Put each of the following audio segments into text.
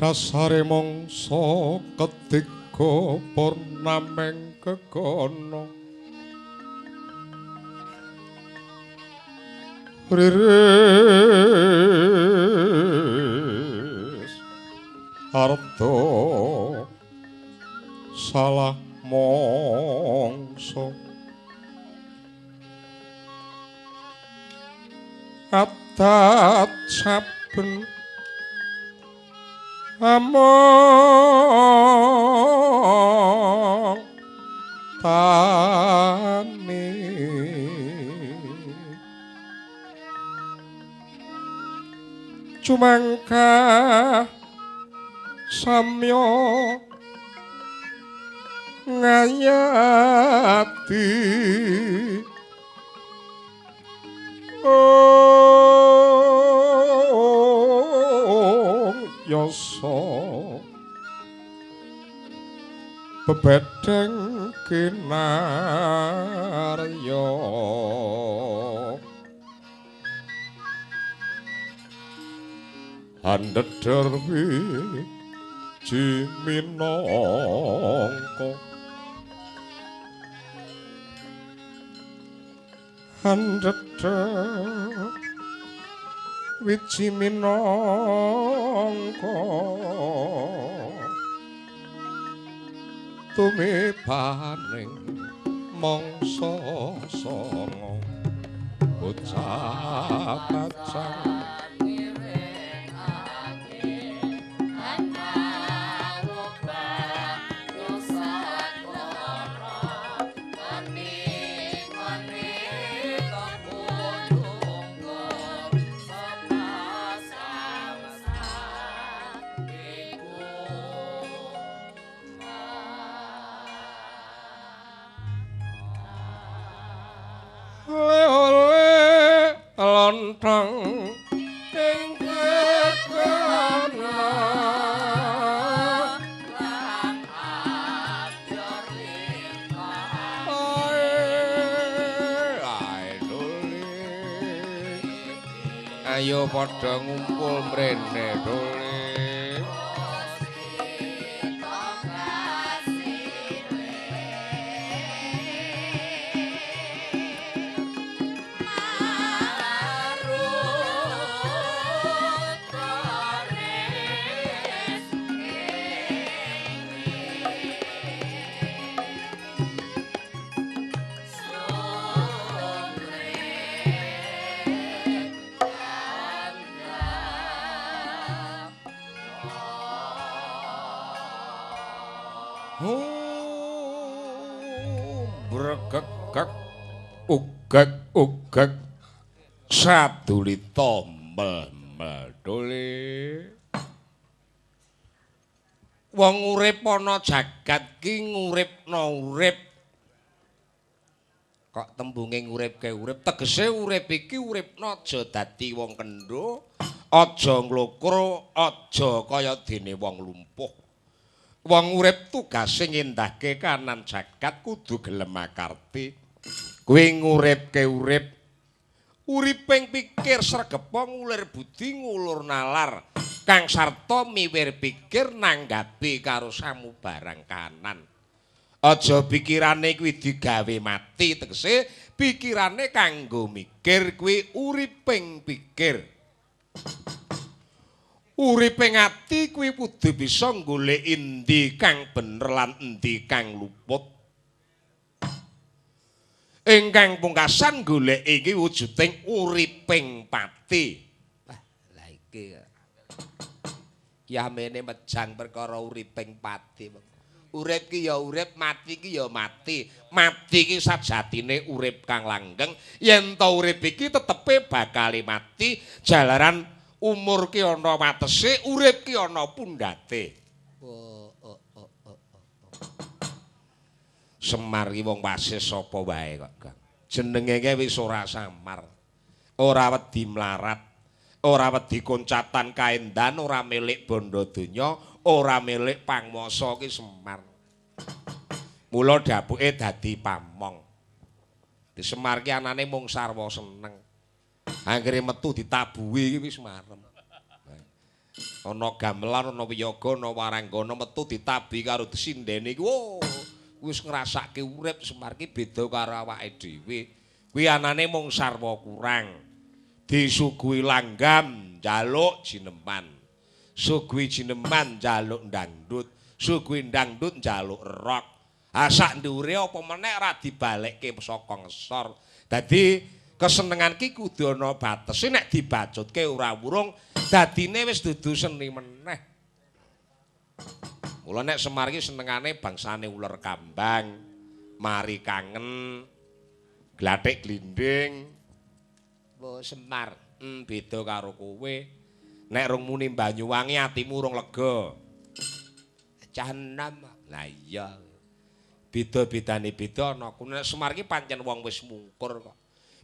Dasare mangsa ketiga purnameng kekono riris arta salah mangsa atat saben among tani cumangka samya ngayati yasa bebedeng kinarya andeder wiji minangka andeder wiji minangka tumibaning mangsa sanga bocah kacang lontong ing kekono lang ajur ayo padha ngumpul mrene dole bregegek ugek-ugek sadulita mbel-mbel dole wong urip ana jagat ki nguripna urip kok tembunge nguripke urip tegese urip iki uripna aja dadi wong kendho aja nglokur aja kaya dene wong lumpuh. Wong urip tugase ngendahke kanan jagat kudu gelem makarti. Kuwi nguripke urip. Uriping pikir sregepa ngulir budi ngulur nalar. Kang sarta miwir pikir nanggapi karo samubarang kanan. Aja pikirane kuwi digawe mati tegese pikirane kanggo mikir kuwi uriping pikir. Uriping ati kuwi kudu bisa golek endi kang bener lan endi kang luput. Ingkang pungkasan golek iki wujuding uriping pati. Lah iki Yamene mejang perkara uriping pati. Urip ki ya urip, mati ki ya mati. Mati ki sajatine urip kang langgeng. Yen ta urip iki tetepe bakal mati jalaran umur ki ana watese, urip ki ana pundhate. Semar ki wong wasis sapa wae kok, Kang. Jenenge wis ora samar. Ora wedi mlarat, ora wedi koncatan kaendan, ora milik bondo donya, ora milik pangmasa ki Semar. Mula dapuke dadi pamong. Di Semar ki anane mung sarwa seneng. Anggere metu ditabuhi ki wis marem. Ana gamelan, ana wiyaga, ana waranggana metu ditabi karo disindeni ki. Wis ngrasake urip Semar ki beda karo awake dhewe. Kuwi anane mung sarwa kurang. Disuguhi langgam njaluk jineman. Suguhi jineman njaluk ndangdut. Suguhi ndangdut njaluk rock. Sak ndure apa meneh ora dibalekke saka ngesor. Dadi kesenengan ki kudu ana batese nek dibacutke ora wurung dadine wis dudu seni meneh. Mula nek Semar ki senengane bangsane uler kambang, mari kangen, glathik glinding. Wo Semar, beda karo kowe. Nek rung muni Banyuwangi atimu urung lega. Cah enom. Lah iya. Beda-bedane beda ana. Nek Semar ki pancen wong wis mungkur kok.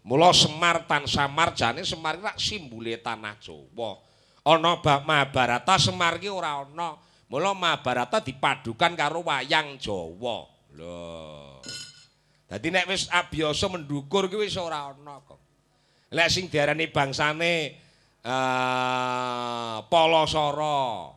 Mula Semar tansah marjane Semar ki rak simbole tanah Jawa. Ana bab Mahabharata Semar ki ora ana. Mula Mahabharata dipadukan karo wayang Jawa. Lho. Dadi nek wis abiyasa mendukur ki wis ora ana kok. Lek sing diarani bangsane Palasara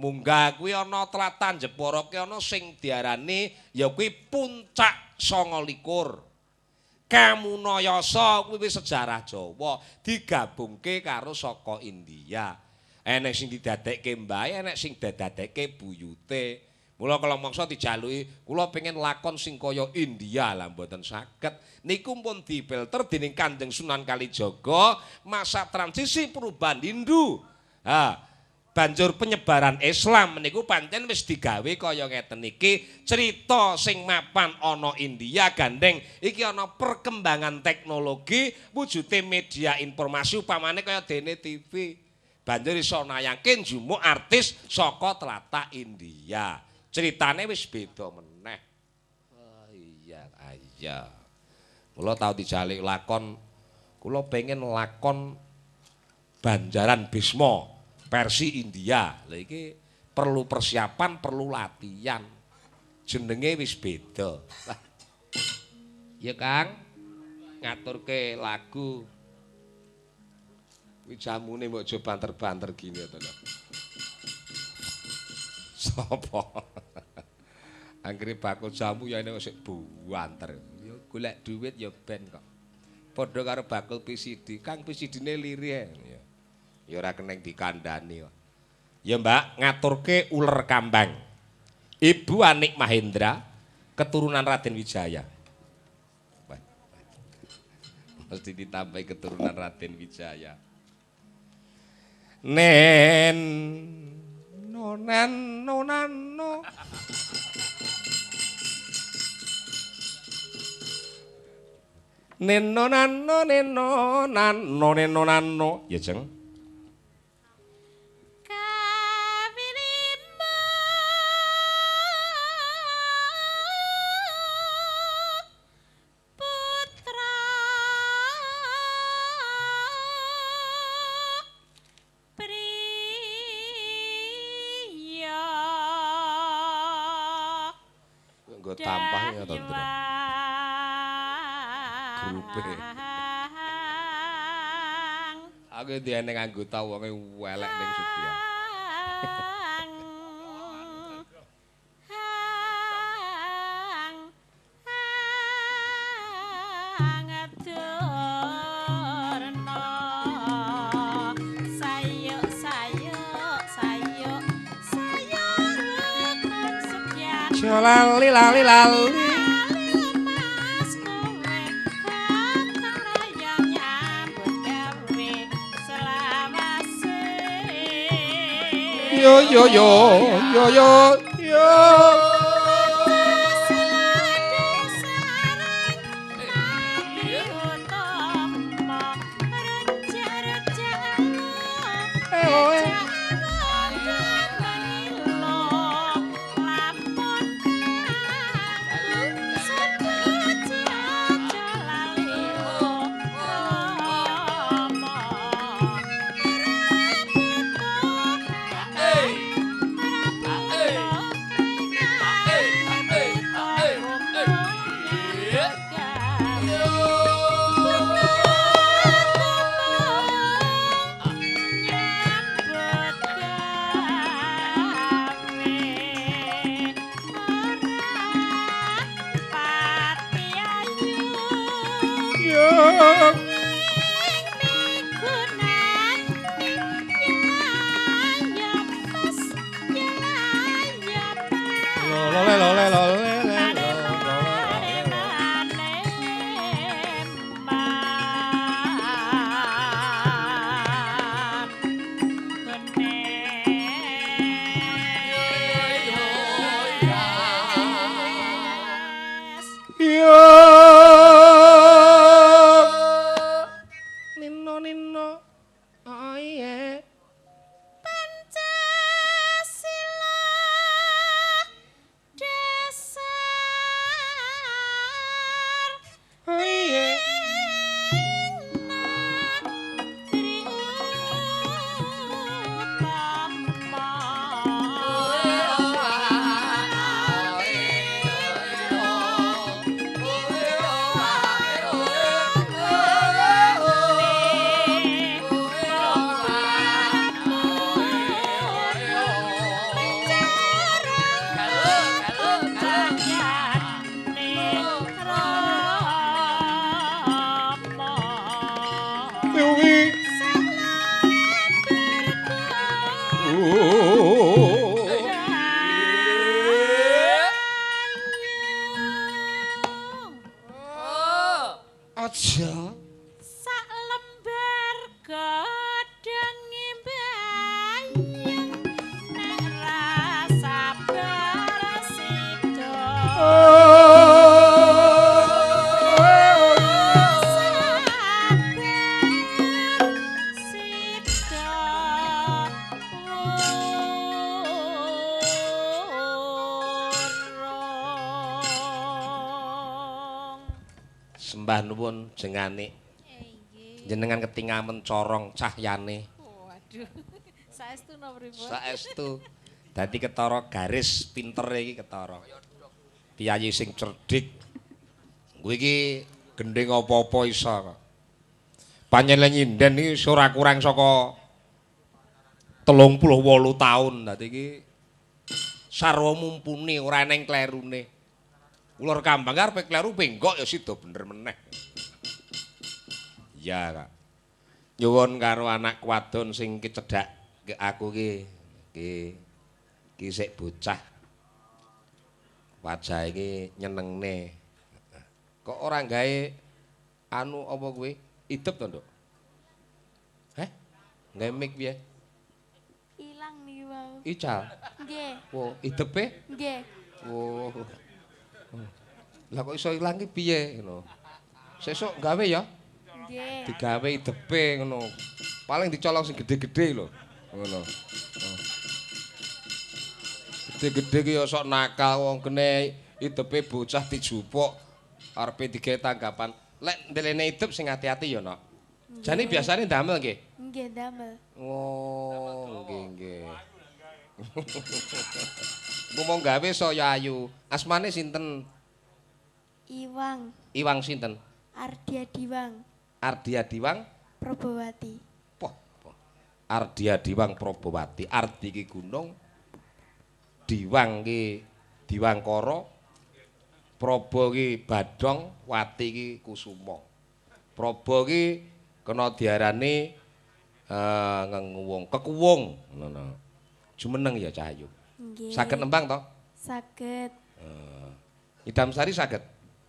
munggah kuwi ana Tlatan Jepara ki ana sing diarani ya kuwi puncak 29. Kamunayasa kuwi wis sejarah Jawa digabungke karo saka India. Enek sing didadekke mbae, enek sing didadekke buyute. Mula kala mangsa dijaluki kula pengen lakon sing kaya India lah mboten saged. Niku pun difilter dening Kanjeng Sunan Kalijaga masa transisi perubahan Hindu. Banjur penyebaran Islam niku pancen wis digawe kaya ngeten iki, cerita sing mapan ana India gandeng iki ana perkembangan teknologi wujude media informasi upamane kaya dene TV. Banjur iso nayangke njumuk artis saka tlatah India. Ceritane wis beda meneh. Oh iya. Kula tau dijalik lakon, kula pengen lakon Banjaran Bisma versi India. Lha iki perlu persiapan, perlu latihan. Jenenge wis beda. Ya Kang, ngaturke lagu. Kuwi jamune mbok aja banter-banter gini to lho. Sapa? Anggere bakul jamu ya nek sik buanter. Ya golek duit ya ben kok. Padha karo bakul PCD, Kang PCD-ne lirih ya. Ya ora keneng dikandani kok. Ya Mbak, ngaturke uler kambang. Ibu Anik Mahendra, keturunan Raden Wijaya. Mesti ditambahi keturunan Raden Wijaya. Nen nonan nonano nen nonano nen nonano nen nonano ya Jeng tampah ya to, Ndra. Grupe. Aku diene anggota wonge welek ning Setia. Lali lali lali yo yo yo yo yo yo aja sak lembar godhong mbayang nek rasa bersida sembah nuwun jengane jenengan ketingamen corong cahyane waduh saestu napa pripun saestu dadi ketara garis pinter iki ketara piyayi sing cerdik kowe iki gendhing apa-apa iso kok panjenengan nyinden iki ora kurang saka 38 taun dadi iki sarwa mumpuni ora eneng klerune ulur kambang arepe kleru benggok ya sida bener meneh. Iya, Kak. Nyuwun karo anak wadon sing kecedhak aku ki sik bocah. Wajah iki nyenengne. Kok ora gawe anu apa kowe? Idep to, Nduk? Heh? Gawe mic piye? ilang niki wau Ical. nggih Oh, idepe? nggih Oh. Lah kok iso ilang ki piye ngono. Sesuk gawe ya. nggih Digawe idepe ngono. Paling dicolong sing gedhe-gedhe lho. Ngono. Oh. Gedhe-gedhe ki ya sok nakal wong kene idepe bocah dijupuk arepe digawe tanggapan. Lek ndelene idep sing ati-ati ya, Nok. Jane biasane ndamel nggih. nggih damel Oh, nggih. Ngomong gawe saya ayu. Asmane sinten? Iwang Iwang sinten? Ardia Diwang Ardia Diwang Probowati Poh. Ardia Diwang Probowati. Ardi ki gunung. Diwang ki Diwangkara. Praba ki Badong, Wati ki Kusuma. Praba ki kena diarani ngenguwung, kekuwung ngono. Jumeneng ya Cahayu. nggih Saged nembang to? saged Idam Sari saged.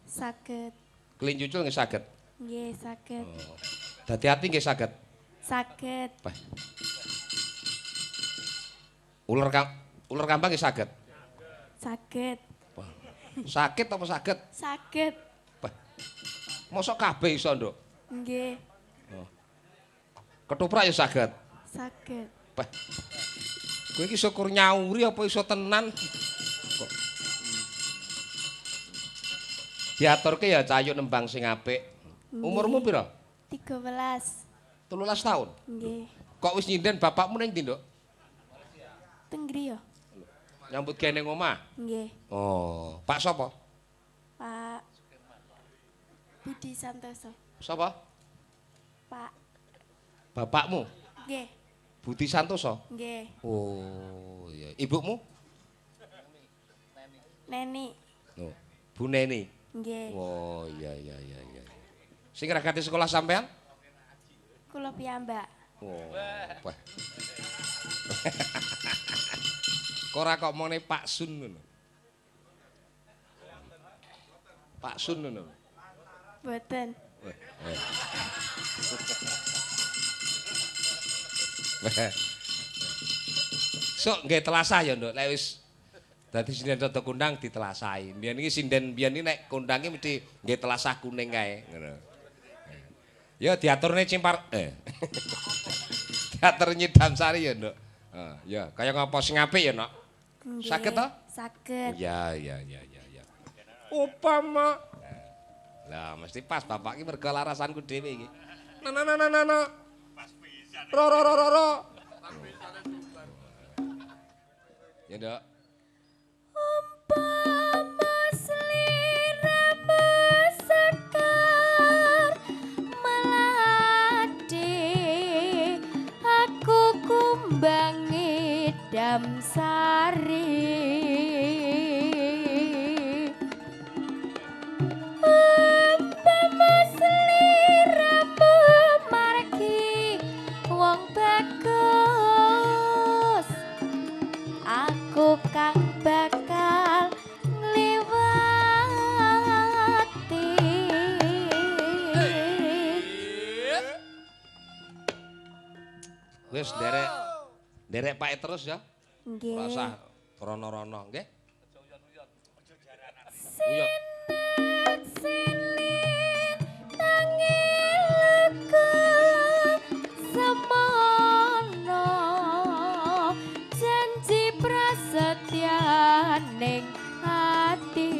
saged Kelincucul nggih saged. nggih saged Dadi ati nggih saged. saged Wah. Ular kambang ya saged. Saged. Sakit apa saged? Saged. Mosok kabeh iso, Nduk. Nggih. Ketoprak ya saged. Saged. Bah. Kowe iki syukur nyauri apa iso tenan? Kok. Diaturke ya cayu nembang sing apik. Umurmu pira? 13. 13 tahun. Nggih. Kok wis nyinden bapakmu ning ndi, Nduk? Teng griya. Nyambut gawe ning omah. Nggih. Oh, Pak sapa? Pak Budi Santoso. Sapa? Pak. Bapakmu? Nggih. Budi Santoso. Nggih. Oh, iya. Ibumu? Neni. Oh, Bu Neni. Nggih. Oh, iya. Sing ngregati sekolah sampean? Kula piyambak. Oh, wah. Kok ora kok omongane Pak Sun ngono. Pak Sun ngono. Mboten. Sok nggih telasah ya, Nduk. Lek wis dadi sinden rada kundang ditelasahi. Mbiyen iki sinden mbiyen iki nek kundange mesti nggih telasah kuning kae, ngono. Ya diaturne cimpar Diatur nyidam sari ya, Nduk. Ya, kaya ngapa sing apik ya, Nok? Nggih. Saged to? Saged. Ya. Upama. Lah mesti pas bapak iki mergo larasanku dhewe iki. Nah. Pas pisan. Ro. Ya, Nduk. Umpama sliramu sekar melati, aku kumbangi damsari. Umpama sliramu margi wong bagus, aku kang bakal ngliwati. Wis nderek pake terus ya. Nggih. Ora usah rono-rono, nggih. Sinet tangilaku semono, janji prasetyaning ati.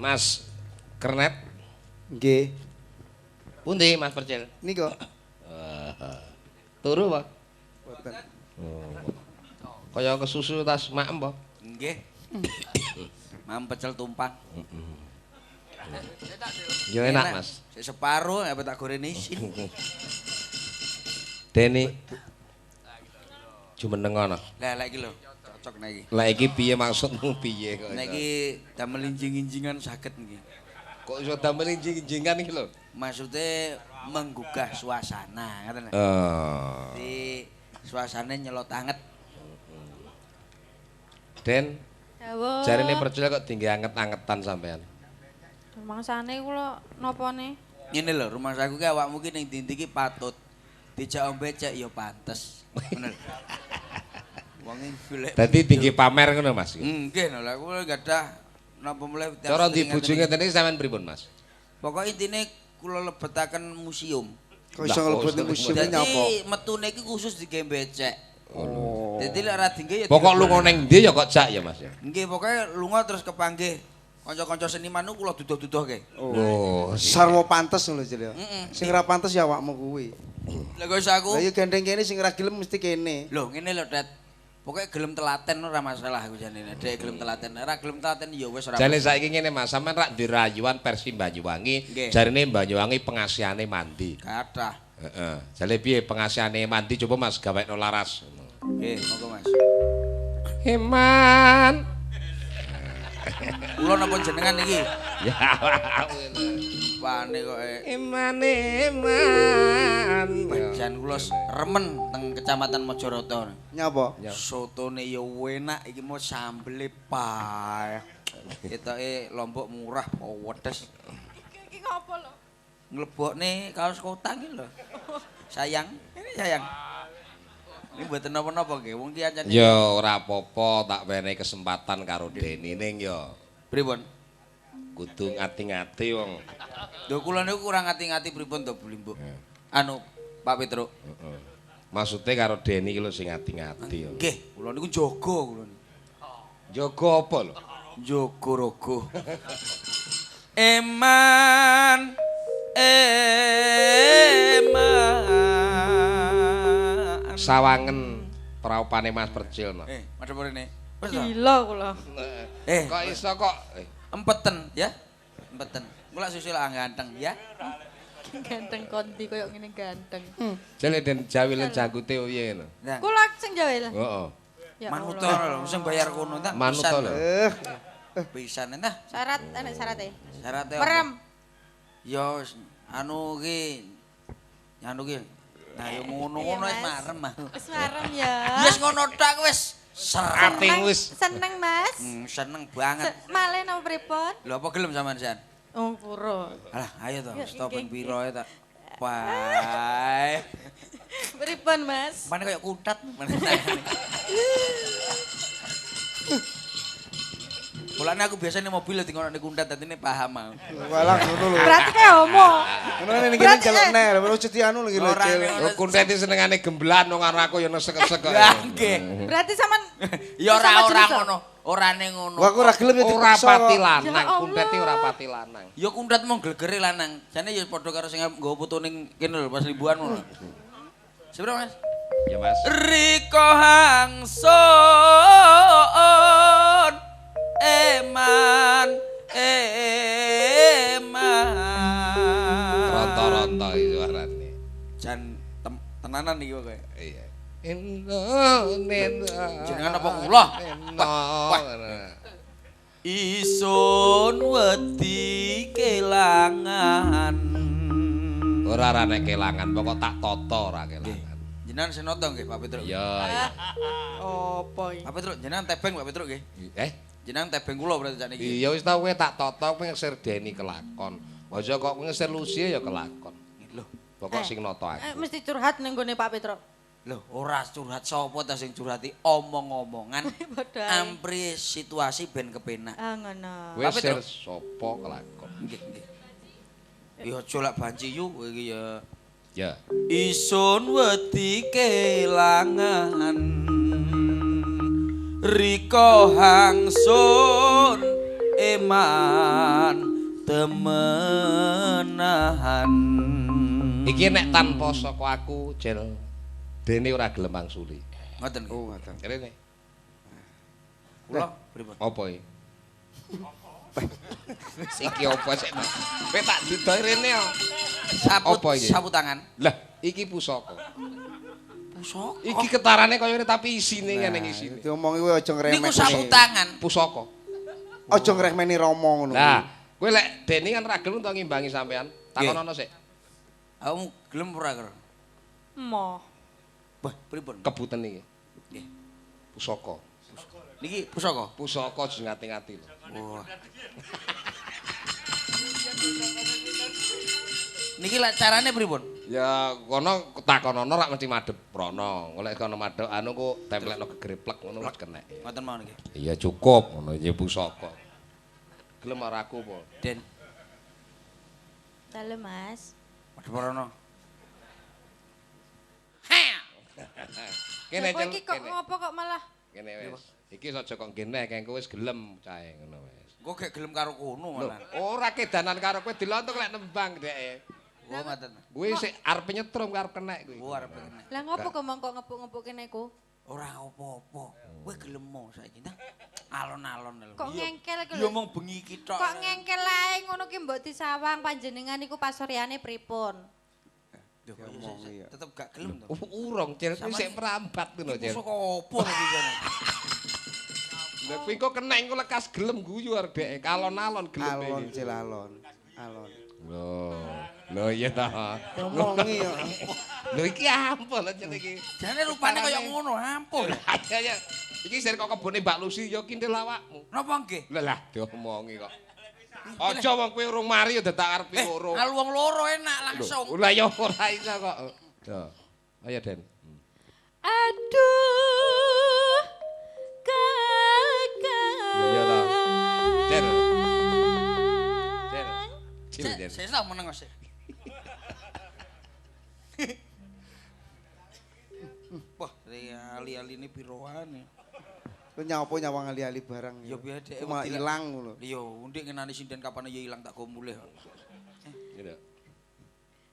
Mas Kernet. Nggih. Pundi Mas Percil? Nika. Turu apa? Boten. Kaya kesusu tas mak apa? Nggih. Mam pecel tumpang. Ya enak Mas. Sik separo apa tak goreng isin. Deni. Jumeneng ana. Lah lek iki lho, cocok nek iki. Lah iki piye maksudmu piye kok? Nek iki damel injing-injingan saged niki. Kok iso damel injing-injingan iki lho? Maksudnya menggugah suasana, ngoten lho. Di suasane nyelot anget. Den, Dawa. jarine Percil kok tinggi anget-angetan sampean. Mangsane kula nopone? Ngene lho, rumah saku ki awakmu ki ning ndi-ndi ki patut dijak ombe cek ya pantes. Ngono lho. Wong iki golek. Dadi tinggi pamer ngono Mas. Nggih lho, aku gadah napa mulai Cara ndi bojo ngeten iki sampean pripun Mas? Pokok intine kula lebetaken museum. Kok iso nglebet ning museum nyapa? Dadi metune iki khusus digawe becek. Oh. Dadi lek ora dingge ya Pokok lunga ning ndi ya kok jak ya Mas ya. nggih, pokoke lunga terus kepanggih kanca-kanca seniman ku kula duduh-duduhke. Oh, Sarwa pantes lho Cil ya. Heeh. Sing ora pantes ya awakmu kuwi. Lha kok iso aku? Lah ya gandeng kene sing ora gelem mesti kene. Lho, ngene lho, Det. Pokoke gelem telaten ora masalah aku jane. Dek gelem telaten. Ora gelem telaten ya wis ora. jane saiki ngene Mas, sampean rak dirayuan versi Banyuwangi. Nggih. Jarine Banyuwangi pengasihane mandi. Kathah. Heeh. Jane piye pengasihane mandi coba Mas gawekno laras. Nggih, monggo Mas. Iman. Kula napa jenengan iki? Ya. Pane kok Iman. jan kula remen teng Kecamatan Mojoroto. Nyapa? Sotone ya enak iki mau sambele pae. Ketoke Lombok murah wedes. Iki ngopo lho? Nglebokne kaos kotang iki lho. Sayang, ini sayang. Ini mboten napa-napa nggih, wong ki ancen. Ya ora apa-apa tak wenehi kesempatan karo Deni ning ya Pripun? kudu ngati-ngati wong. Lho kula niku kurang ngati-ngati pripun to, Bu Limbo? Anu, Pak Petruk. Heeh. Maksude karo Deni iki lho sing ngati-ngati ya. Nggih, kula niku jaga kula niku. Jaga apa lho? Jaga raga. Eman Sawangen praupane Mas Percil no. Madhep rene. Wis to? Gila kula. Kok iso kok Empeten ya. Empeten. Kula susul ganteng ya. Ganteng kondi koyo ngene ganteng. jane den jawilen jangkute piye ngono. Nah, Kula sing jawe lho. Heeh. Ya manuta Allah. lho, sing bayar kono ta. Manuta lho. Pisan ta. Syarat enek syarate. Syaratnya Merem. Ya wis, anu ki nah ya ngono-ngono wis marem ah. Wis marem ya. Wis ngono tok wis serat. Ating wis. Seneng Mas. Seneng banget. Male napa pripun? Lho apa gelem sampean San? Oh, pura. Alah ayo to, Ya, stop nggih, ping piro ae tak. Bae. Pripun Mas? Mana kayak kudat. Mulane aku biasanya mobil tinggal nek kundat dadi paham mau. Walah ngono lho. Berarti kayak homo. Ngono ning kene celok neh, lho ceti anu lho Ora, Cil. nek- Lho kunteti senengane gembelan wong karo aku ya nesek-nesek kok. Lah nggih. Berarti sampean Ya sama ora jenis, ngono. Orane ngono. Wah aku ora gelem ya Ora dipaksa pati kok. lanang, Ya Allah. kunteti ora pati lanang. Ya kundat mong glegere lanang. Jane ya padha karo sing nggawa foto ning kene lho pas liburan ngono. Seberapa Mas? Ya Mas. Riko hangson eman. Ronto-ronto iki suarane. Jan tenanan iki pokoke. Iya. Indonesia. Jenengan apa kula? Wah. Isun wedi kelangan. Ora nek kelangan, pokok tak toto ora kelangan. Jenengan senoto nggih Pak Petruk. Iya, iya. Apa iki? Pak Petruk jenengan tebeng Pak Petruk nggih. Jenengan tebeng kula berarti sak niki. Iya wis tau kowe tak toto kowe ngesir Deni kelakon. Aja kok kowe ngesir Lucia ya kelakon. Lho, Pokok sing noto aku. Mesti curhat ning gone Pak Petruk. lho ora curhat sapa ta sing curhati omong-omongan. Padha ae. Ampri situasi ben kepenak. Ah ngono. Kowe Tapi sir terus- sapa kelakon. Nggih, nggih. Ya aja lak banci yu kowe iki ya. Ya. Isun wedi kelangan Riko hangsun eman temenahan. Iki nek tanpa saka aku, Jel. Dene ora gelem mangsuli. Ngoten nggih. Oh, ngoten. Kene. Kula pripun? Apa iki? Iki apa sik? Kowe tak dudohi rene yo. Apa iki? Sapu tangan. Lah, iki pusaka. Pusaka. Iki ketarane kaya ngene tapi isine ngene isine. Diomongi kowe aja ngremehne. Niku sapu tangan. Pusaka. Aja ngremehni Rama ngono. Lah, kowe lek Deni kan ra gelem to ngimbangi sampean. Takonono sik. Aku gelem ora karo. Mo. Wah, pripun? Kebuten iki. Nggih. Pusaka. Niki pusaka. Pusaka aja ngati-ngati lho. Wah. Niki lak carane pripun? Ya kono takonono rak mesti madhep rono. Golek kono madhep anu ku templekno gegreplek ngono wis kenek. Ngoten mawon nggih. Iya cukup ngono iki pusaka. Gelem ora aku apa? Den, Dalu Mas. madhep rono. Kene Kok iki kok kene. ngopo kok malah Kene wis. Iki aja kok kene kengko wis gelem cae ngono wis. Kok gak gelem karo kono Lho, malah. ora kedanan karo kowe dilontok lek nembang deke. Oh, ngoten. Kuwi sik arep nyetrum karo kenek kuwi. Oh, arep kene. lah ngopo kok mongko ngepuk-ngepuk kene ku? Ora apa-apa. Kowe gelem mo saiki ta? Alon-alon lho. Kok ngengkel ku Ya lho? mung bengi iki tok. Kok ngengkel ae ngono ki mbok disawang panjenengan iku pasoryane pripun? Duh, Ngomongi ya. tetep gak gelem to. Urung cil kuwi sik merambat ngono cil. Pusaka opo lagi jane? Lah kuwi kok kenek engko lekas gelem guyu arep deke kalon-alon gelem Alon iki. cil alon. Alon. Lho iya ta. Ngomongi ya. Lho iki ampun lho cil iki. Jane rupane kaya ngono, ampun. Ya ya. Iki sir kok kebone Mbak Lucy ya kintil awakmu. Napa nggih? Lah diomongi kok. Aja wong kowe urung mari ya dadak arepe loro. Al wong loro enak langsung. Lah ya ora iso kok. Yo. Ayo Den. Aduh. Kakak. Iya ta. Den. Den. Cil Den. Saya meneng sik. Wah, ali-ali ini piroan ya. Kowe nyapa nyawang ali-ali barang. Ya biar dhek Cuma ilang ngono. Iya, ndik ngenani sinden kapan ya ilang tak go mulih. Gitu.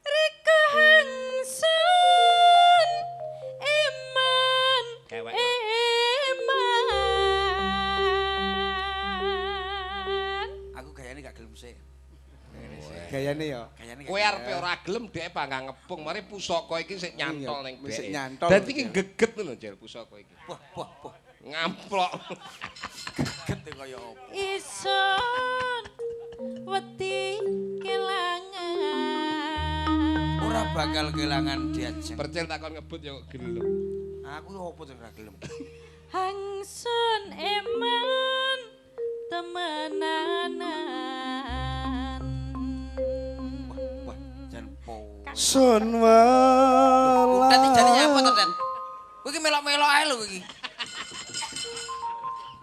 Rika Hangsun Eman Kewek. Eman. Aku gayane gak gelem sik. Gayane ya. Gayane Kowe arepe ora gelem dhek bangga ngepung, mari pusaka iki sik nyantol ning Wis dhek. nyantol. Dadi iki geget ngono Jel pusaka iki. wah. Ngamplok. Gete kaya opo. Ison wedi kelangan. Ora bakal kelangan diajeng. Percil takon ngebut ya kok gelem. Aku opo sing ora gelem. Hangsun Eman temenanan. Wah, jan po. Sun wala. Tadi jane apa to, Den? Kowe iki melok-melok ae lho kowe iki.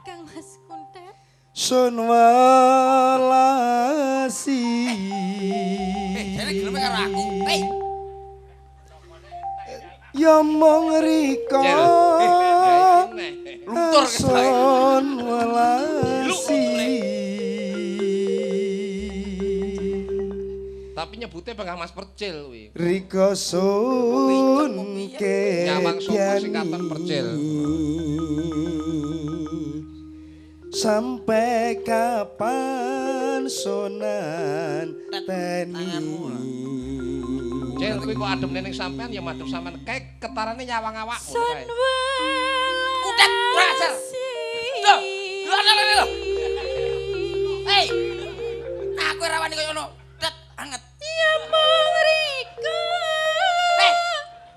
Kang Mas Kuntet. Sun walasi. Jane gelem karo aku. Hei, Ya mong riko. Jel. Ya iki neh. luntur ke saya. Sun walasi. Tapi nyebutnya bangga Mas Percil kuwi. Riko sun Nyawang sapa singkatan Percil. Sampai kapan Sunan Teni. Jel kuwi kok adem ning sampean ya madhep sampean kae ketarane nyawang awakmu Sun kae. Udah, belajar. Loh, lho. Hei. Aku ora wani kaya ngono. Det, anget. Ya mong riko. Hei.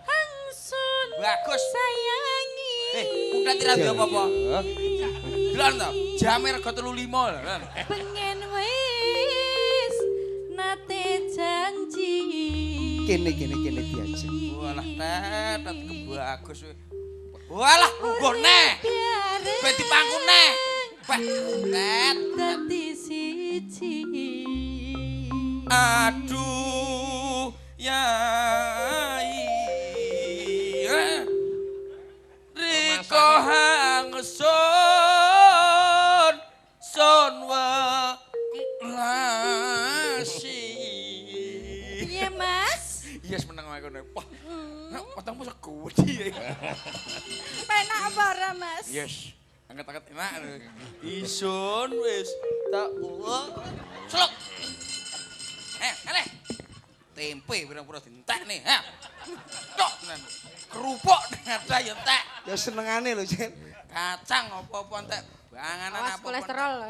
Hangsun Bagus. sayangi. Udah tidak ada apa-apa. Bilang tau, jame rego 35 lho. Pengen wis nate janji. Kene diajeng. Walah tetet kebagus. Walah lunggone. Ben dipangku neh. Wah, tet. Dadi siji. Aduh, yai. Riko hangsun sun Wetengmu segudi. Penak apa ora, Mas? Yes. Angkat-angkat enak. Isun wis tak slok. Aleh. Tempe pira-pira dientekne. Ha. Tok tenan. Kerupuk ada ya entek. Ya senengane lho, Cil. Kacang apa-apa entek. Panganan Awas apa-apa. kolesterol lho,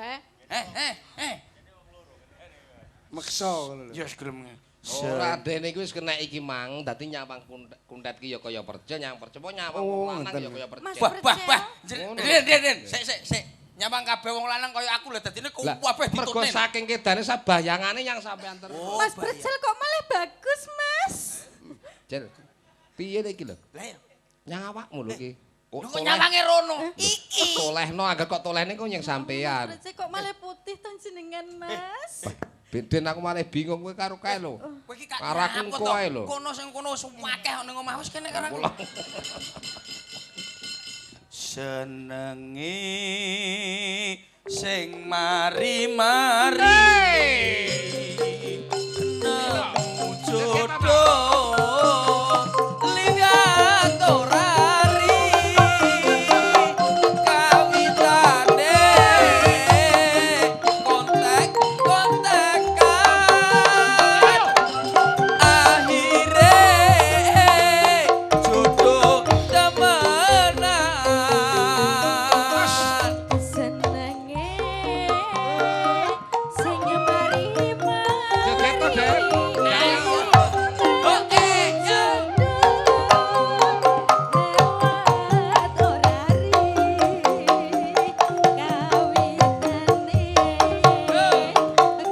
Meksa ngono lho. Yes gelem. Ora dene iki wis kena iki mang, dadi nyawang kuntet ki ya kaya perja, nyawang perja apa nyawang wong lanang ya kaya perja. Mas, Bah. Ngono. Den. Sik. Nyambang kabeh wong lanang kaya aku lho dadine kabeh Mergo ditutne. saking kedane sabayangane yang sampean terus. Mas Bercel kok malah bagus, Mas. Jel. Piye iki lho? Lah ya. Nyawakmu lho iki. Lho kok nyawange rono. Iki. Tolehno agar kok tolehne kok yang sampean. Bercel kok malah putih to jenengan, Mas. Beden aku malah bingung kowe karo kae lho. Kowe iki Karo aku engko ae lho. Kono sing kono akeh ning omah wis kene karo aku. Senenge sing mari-mari nemu jodoh liwat orari kawitane kontek-kontekan akhire jodoh temenan. Senenge sing mari-mari. Joget to, Dek. Lewat orari kawitane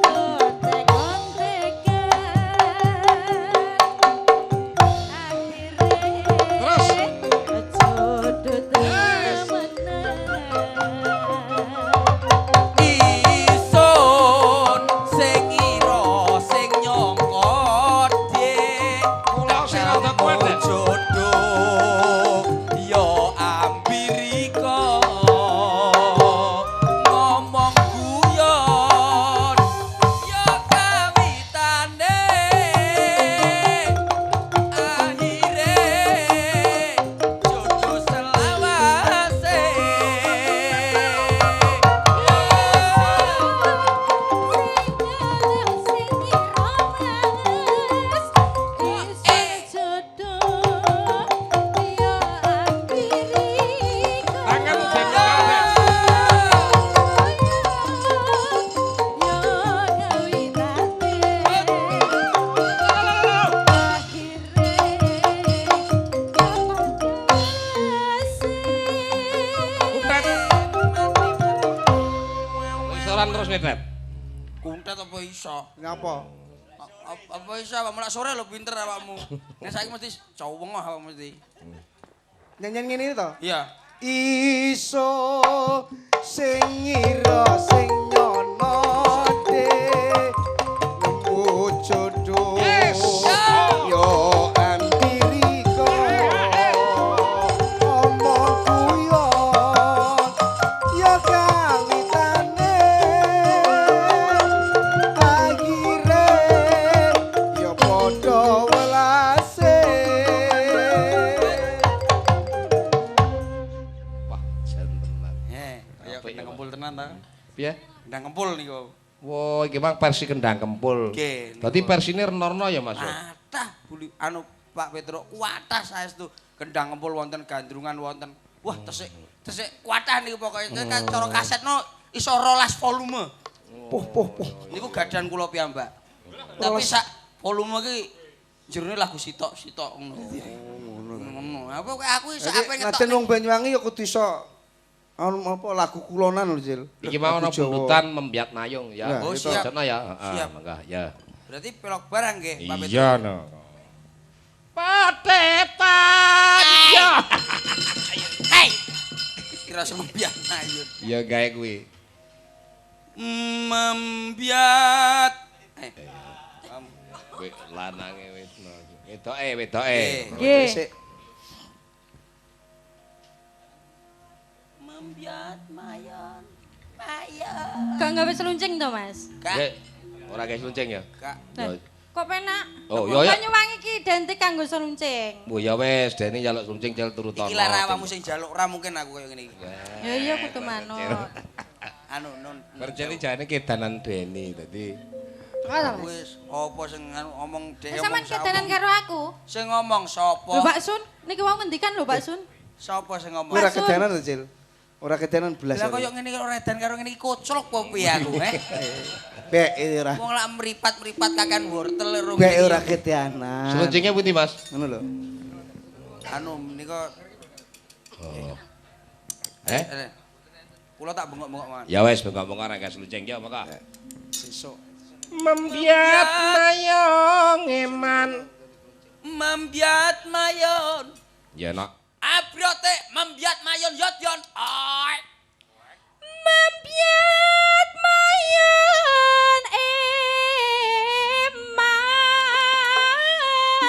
Ison sing ira sing nyangka dik Kula sing rada kuat, Dek. jodoh ya ambirika ngomong guyon ya kawitane akhire jodoh selawase. Tanganmu Dek. Kuntet. Wis ora terus nih, Dek. Kuntet apa iso? Ngapa? Apa iso? Mulak sore lho pinter awakmu. Nek saiki mesti cowong awakmu mesti. Nyanyian ngene iki to? Iya. Iso sing ngira sing nyono de nemu jodoh Yes. yo ambirika omong guyon yo kawitane akhire yo padha welase. Wah, jan tenan. Ayo kendang kempul tenan ta. Piye? Kendang kempul niku. Wah, iki mang versi kendang kempul. Nggih, niku. Dadi versine renorno ya, Mas. Atah buli anu Pak Petro kuatah saestu kendang kempul wonten gandrungan wonten. Wah, tesik kuatah niku pokoke cara kasetno iso 12 volume. Puh. Niku gadan kula piyambak. Tapi sak volume iki jerone lagu sitok-sitok ngono. Ngono. Apa aku iso Jadi ape ngaten ngetok. wong Banyuwangi ya kudu iso apa lagu kulonan lho, Cil. Iki mau ana Lagu Jawa. bundutan membiat mayung ya. Nah, Oh, itu. siap. Jana ya. Heeh, Siap. mangga ya. Berarti pelok barang nggih, Pak Petro. Iya no. Patetan. Ya. Hei. Kira sembiat ayo. Ya gawe kuwi. Membiat. Kowe lanange wis no. Wedoke. Nggih. Sik. Membiat mayon. Kok gawe seluncing to, Mas? Kak, Nggih. Ora guys luncing ya. Kak. Ya, Kok penak? Oh, ya, ya. Banyuwangi ki identik kanggo seluncing. Oh ya wis, Deni njaluk suncing jal turu tono. Iki lara awakmu sing jaluk ora mungkin aku kaya ngene iki. Ya iya kudu manut. Anu non. Perceli jane kedanan Deni dadi. Wis apa sing ngomong dhek Sampeyan kedanan karo aku. Sing ngomong sapa? Lho Mbak Sun, niki wau ngendikan lho Mbak Sun. Sapa sing ngomong? Ora Maksud- kedanan to, Cil. Ora kedanan belas. Lah koyo ngene iki ora edan karo ngene iki koclok apa piye aku, Bek ora. Wong lak mripat-mripat kakan wortel rong. Bek ora kedanan. Seluncingnya pundi, Mas? Ngono lho. Anu menika kula tak bengok-bengok mawon. Ya wis, bengok-bengok arek seluncing ya maka. Sesuk. Membiat mayong eman. Membiat mayon. Ya nak. Abrote membiat mayon yon. Ai. Membiat mayon eman.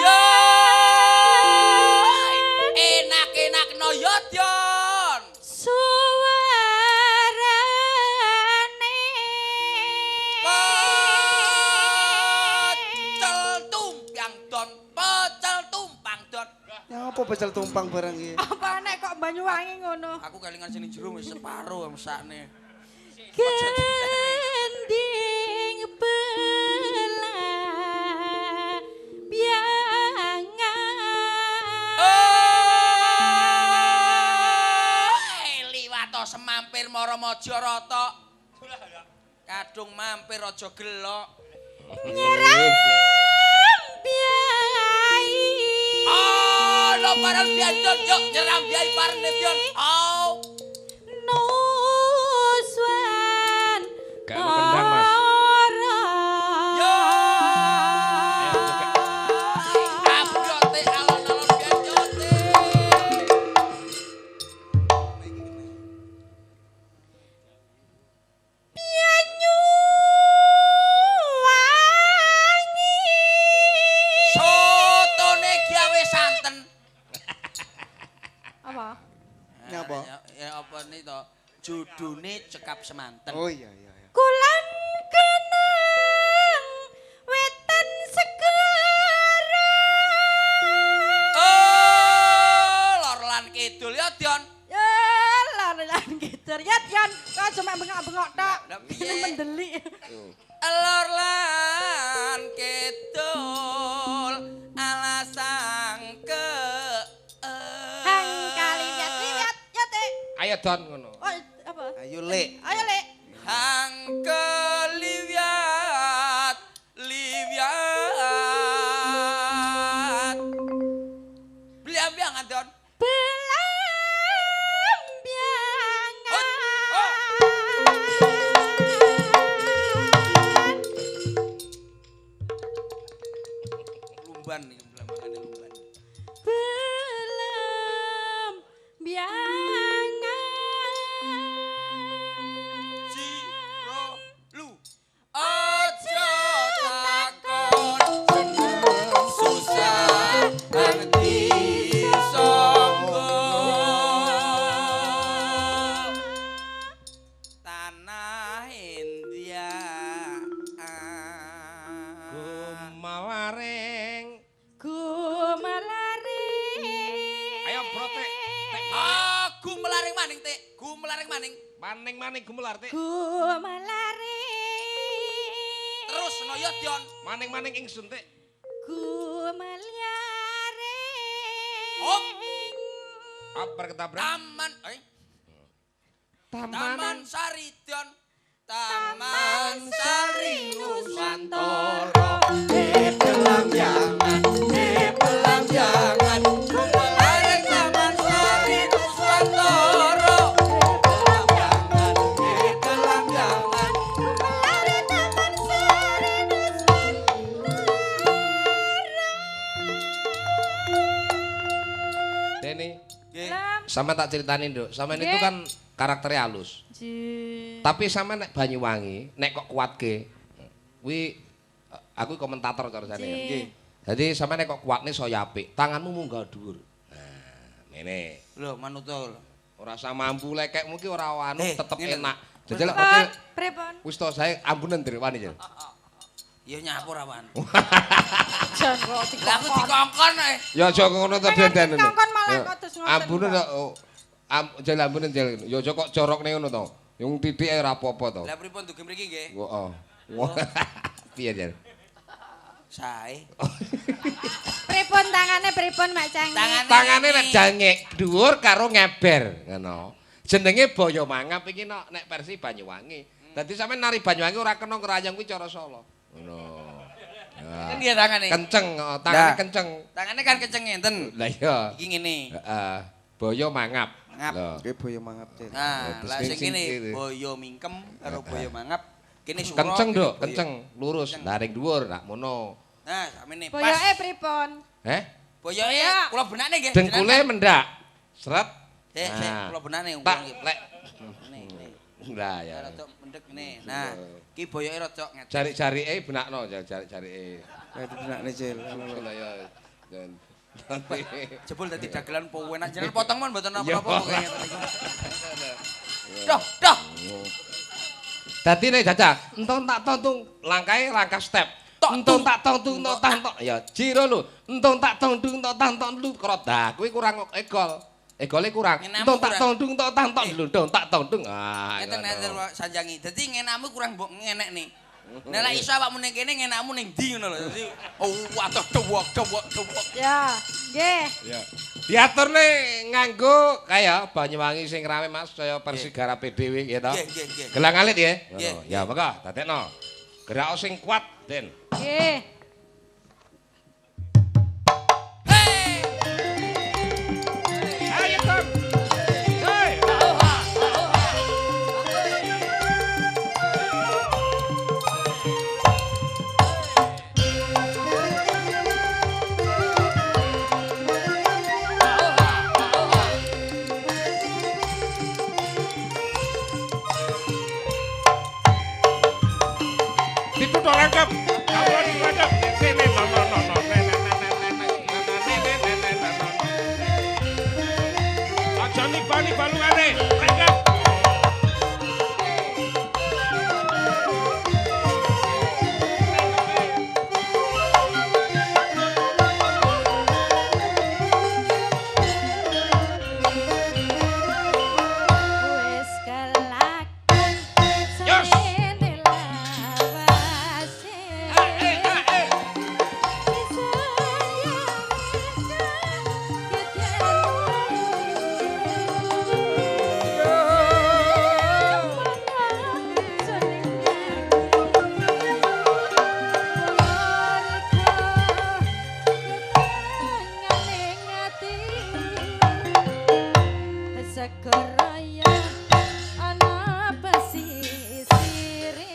Yo. Enak-enak no yon. Suarane Pecel tumpang don, pecel tumpang don. Ya apa pecel tumpang barang iki? apa nek kok Banyuwangi ngono? Aku kelingan sini jero wis separo mesakne. Gending belah biangan. Liwat semampir Maramadya rata. Kadung mampir aja gelok. Nyeram biai. Oh, lo parang biadon yo nyeram biai parene dion. Oh. Nuswan. Gak anu kendang, Mas. Yo. Abrote alon-alon biadote. Sotone gawe santen. Apa? Nyapa? Ya apa nih to? Judune cekap semanten. Oh iya iya iya. Kulon kenang wetan segara. Oh, lor lan kidul ya, Dion. Ya lan gitar ya Jan, kok cuma bengok-bengok tok. Lah, piye? Ini mendelik. Lor lan kidul alasang ke Hang kali lihat ya Teh. Ayo Don ngono. Oh, apa? Ayo Lek. Ayo Lek. hang keliwat liwat bliambiangan Don. Lumban nih, belambangannya lumban. Siro lu aja takon seneng susah ngerti sangga tanah India Gumawaring. Ayo brotek. Gu melaring maning Tik, gu melaring maning. Maning-maning gumelar Tik. Terus noyo Dion. Maning-maning ingsun Tik. Apa ketabrak? Taman Sari Dion. Taman Sari Nusantara. Belambangan, belambangan. Melaring Taman Sari Nusantara. Belambangan, belambangan. Deni, Nggih. sama tak ceritanin Dok. Sampean itu kan karakternya halus. Tapi sama nek Banyuwangi, nek kok kuatke. Kuwi aku komentator cara jane. Nggih. Jadi sampean nek kok kuatne saya apik, tanganmu munggah dhuwur. Nah, ngene. Lho, manut to. Ora usah mampu lekekmu ki ora anu tetep ngene. enak. Jajal kok Pripun? wis to saya ampunen Dir wani Jil. Ya nyapur awan. Jan kok Lah aku dikongkon ae. Ya aja ngono to Den. Kongkon malah kok terus ngoten. Ampune to. Jel ampune jel. Ya aja kok corokne ngono to. Yung titike ora apa-apa to. Lah pripun dugi mriki nggih? Heeh. Piye jel? Sae. Pripun tangane pripun Mak Cangi? Tangane nek jangek dhuwur karo ngeber ngono. Jenenge Boyo Mangap iki nek versi Banyuwangi. Dadi sampean nari Banyuwangi ora kena ngrayang kuwi cara Solo. Ngono. Ini dia tangane. Kenceng, tangane kenceng. Tangane kan kenceng ngenten. Lah iya. Iki ngene. Heeh. Boyo Mangap. Ngap. Lho. Oke boyo mangap Den. Nah, terus lah sing sing kene kiri. boyo mingkem karo boyo mangap. Kene suro. Kenceng, kene Dok, boyo. kenceng, lurus, ndaring dhuwur, nak mono. Nah, samene pas. Boyoke pripun? Heh? Boyoke kula benakne nggih. Dengkule mendak. Sret. Nah, kula benakne Tak lek. Nih. Lah ya. Rada mendek ngene. Nah, iki boyoke rada ngeten. Jari-jarike benakno, jari-jarike. Lah dinakne Cil. Lah ya. Dan Jebul dadi dagelan po enak jenengan potong mon mboten Ya. apa-apa pokoke ngeten niku. Doh. Dadi nek jajak, entung tak tontung langkahe langkah step. Entung tak tontung entuk tantok. Ya jiro lho. Entung tak tontung entuk tantok lu krodah. Kuwi kurang egol. Egole kurang. Entung tak tontung entuk tantok lu dong tak tontung. Ah. Ngeten sanjangi. Dadi ngenamu kurang mbok ngenek nih. Nek lek iso awakmu ning kene ngenakmu ning ndi ngono lho. Dadi waduh dewok. Ya, nggih. Ya. Diaturne nganggo kaya Banyuwangi sing rame Mas kaya Persigara PDW ya to. Nggih. Gelang alit ya. Nggih. Ya monggo dadekno. Gerak sing kuat, Den. Nggih. Ayo, Tom. Hei. Dituthuk langkep. Kamu diwadap. Sini no. Aja nibani balungane. Langkep. Wis kelakon Yos. sene lawase. Segeraya ana pesisire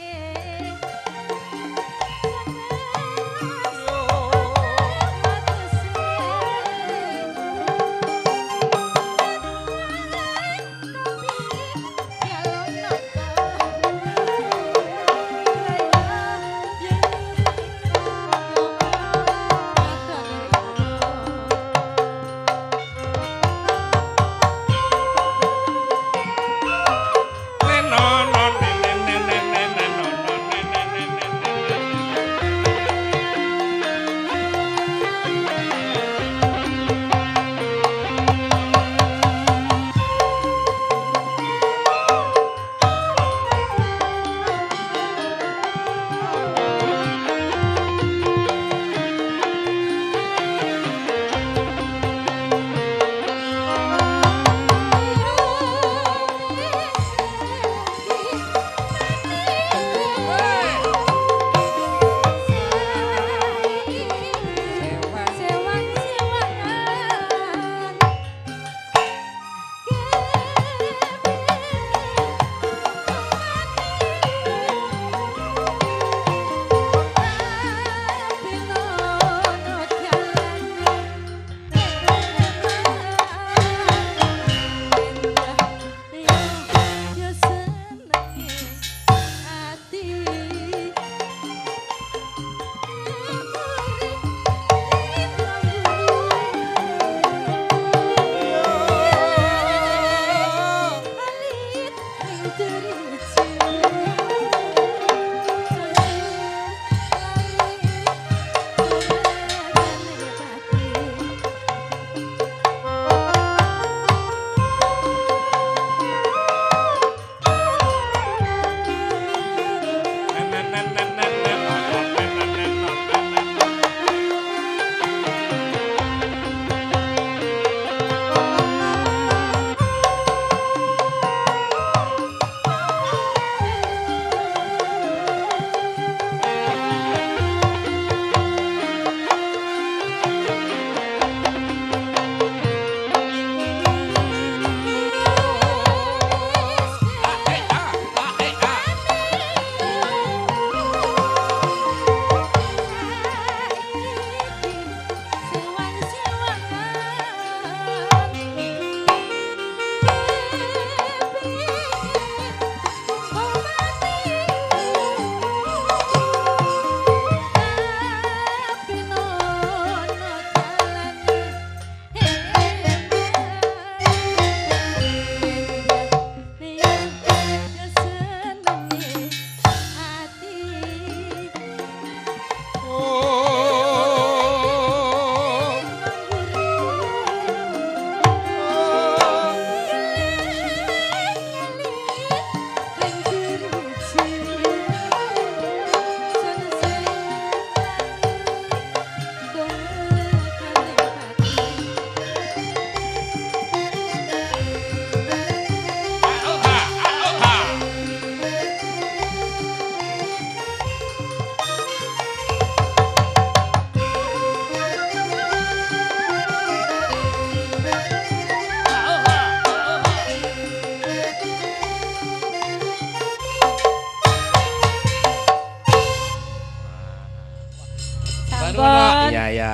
Pun. Iya ya.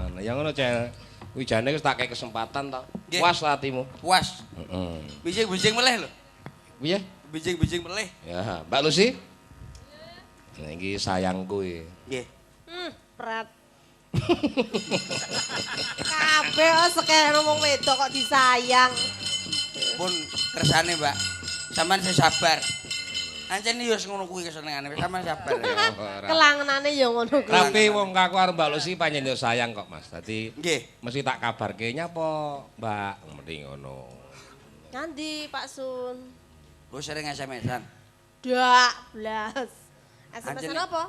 Nah, yang ngono Cel. Wijane wis tak kei kesempatan to. Nggih. Puas lah hatimu. Puas. Heeh. Bijing-bijing meleh lho. Piye? Bijing-bijing meleh. Ya, Mbak Lucy. Nah, iki sayangku iki. Nggih. Prat. Kabeh sekere wong wedok kok disayang. Pun kersane, Mbak. Sampeyan sing sabar. Ancen yo ngono kuwi kesenengane, sampeyan sabar. Kelangenane ya ngono kuwi. Tapi wong aku karo Mbak Lucy panjen yo sayang kok, Mas. Dadi Nggih. mesti tak kabarke nyapa, Mbak. Mending ngono. Nandi Pak Sun. Lu sering SMS-an. Dak blas. SMS Anjene. apa?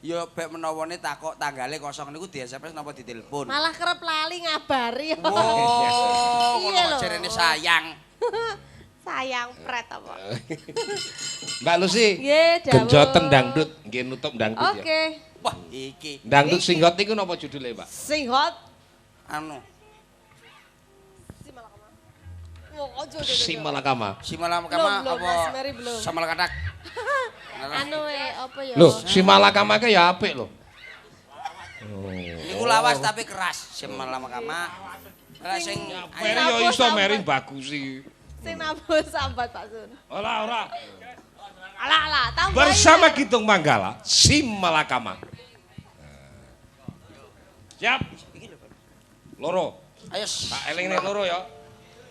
Yo bek menawane takok tanggale kosong niku di SMS napa ditelepon? Malah kerep lali ngabari. Oh, Iya ngono lho. jarene sayang. Sayang pret apa? Mbak Lucy. Nggih, dawuh. Genjoten dangdut, nggih nutup dangdut ya. Oke. Wah, iki Dangdut singgot niku napa judule, Mbak? Sing hot. anu Si Malakama. si malam Belum, kama belum, apa Rosemary belum. samal katak. Anu apa ya? Loh, si Malakama ke ya apik lho. Niku lawas tapi keras si malam kama. Lah sing Meri yo iso Meri bagus sih. Sing nabung sambat Pak Sun. Ora. Alah, tambah. Bersama Kitung Manggala, si Malakama. Siap. Loro. ayo Tak eling nek loro ya.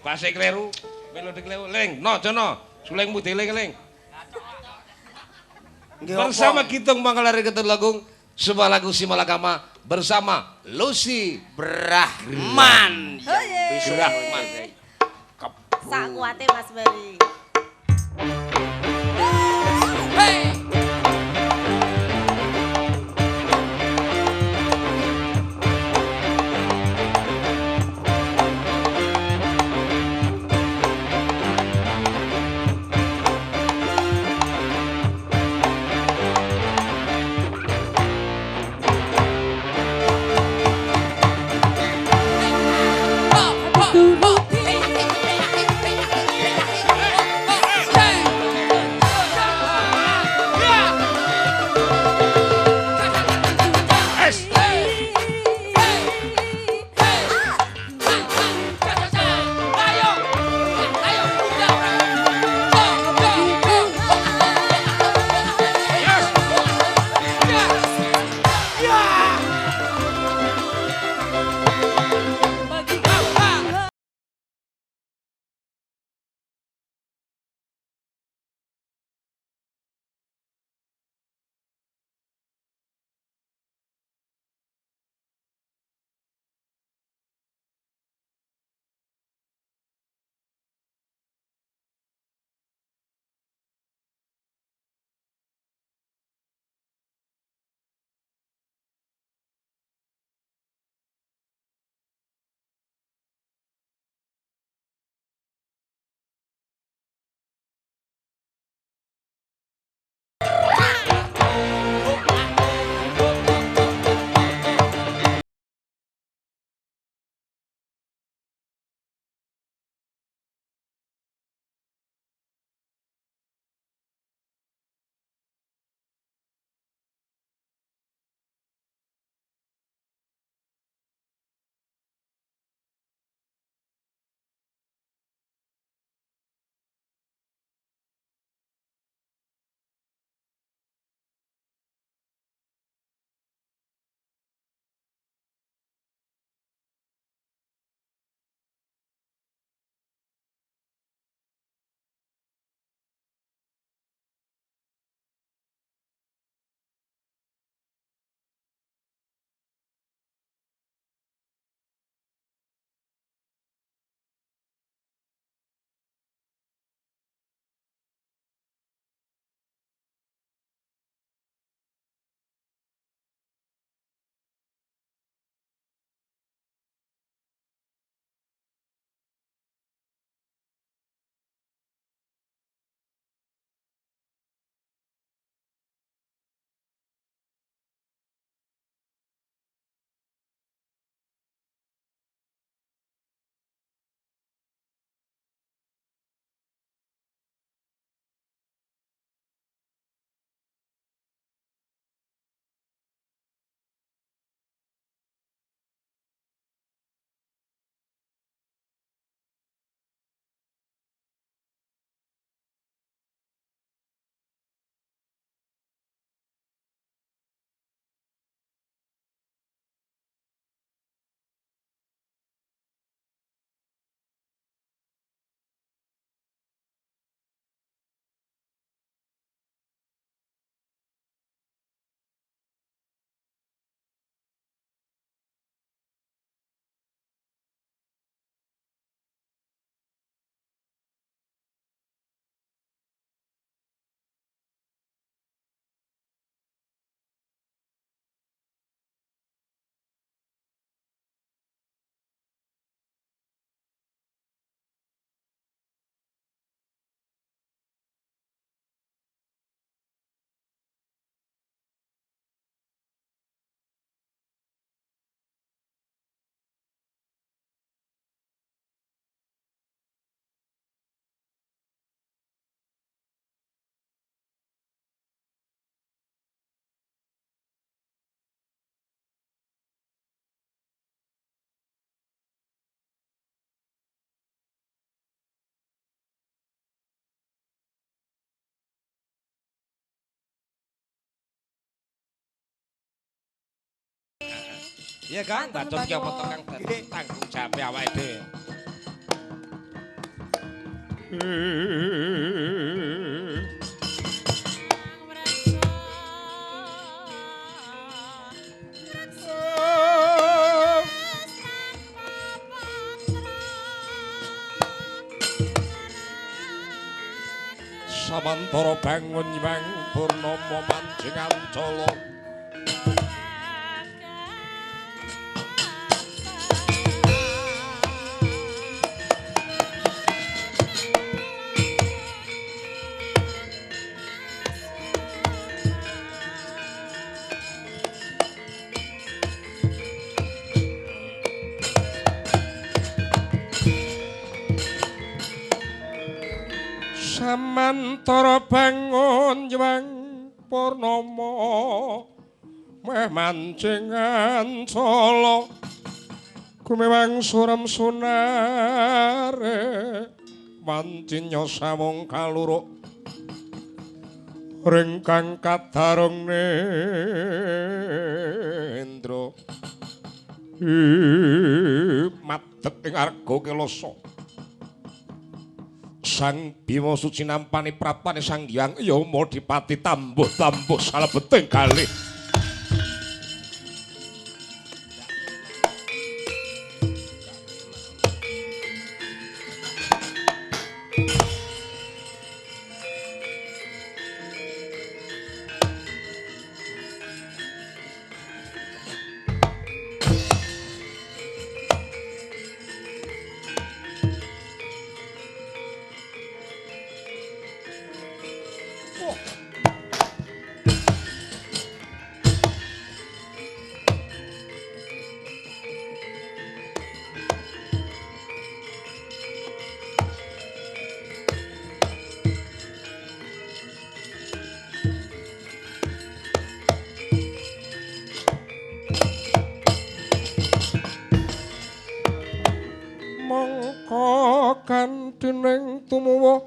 Base kleru, melodi kleru, ling, no jono, sulingmu dieling-eling. Bersama Kitung Manggala Ketul Lagung, sebuah lagu si Malakama bersama Lucy Brahman. Brahman. Sak kuate Mas Bari. Hey. Iya Kang, bacot ki apa to Kang tanggung jawab awake dhewe. Samantara bangun nyimeng purnama mancingan cala. Samantara bangun nyuwang purnama meh mancingan cala kumewang surem sunare mancinya samung kaluruk ringkang kadarung nendra madeg ing arga kelasa. Sang Bima Suci nampani prapane Sang Hyang Yama Dipati tambuh-tambuh salebeting kalih. Kantining tumuwuh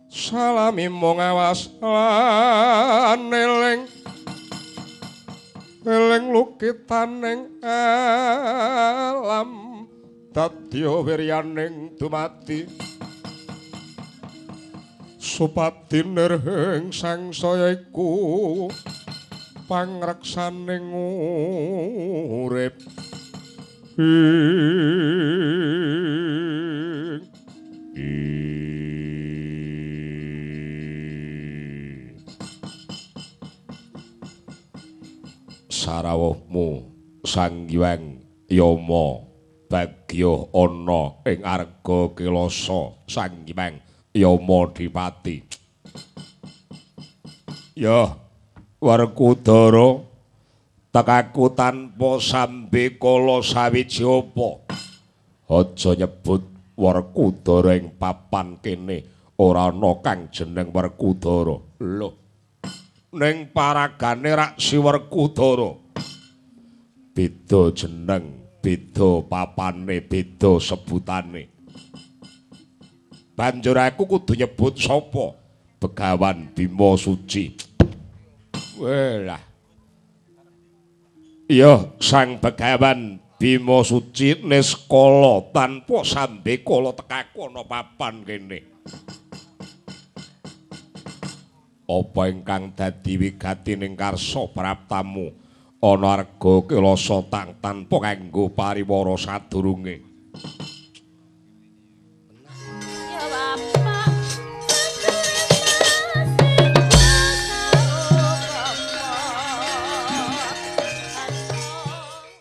salami mung awas lan eling lukitaning alam dadya wiryaning dumati supati nirhing sangsaya iku pangreksaning urip. Sarawuhmu Sang Hyang Yama bagya ana ing arga kelasa Sang Hyang Yama Dipati. Ya Werkudara tekaku tanpa sambe kala sawiji apa. Aja nyebut Werkudara ing papan kene ora ana kang jeneng Werkudara. Lho. Ning paragane rak si Werkudara. Beda jeneng, beda papane, beda sebutane. Banjur aku kudu nyebut sapa? Begawan Bima Suci. Welah. Iya, Sang Begawan Bima Suci niskala tanpa sambe kala tekaku ana papan kene. Apa ingkang dadi wigatining karsa praptamu ana arga kelasa tanpa kanggo pariwara sadurunge?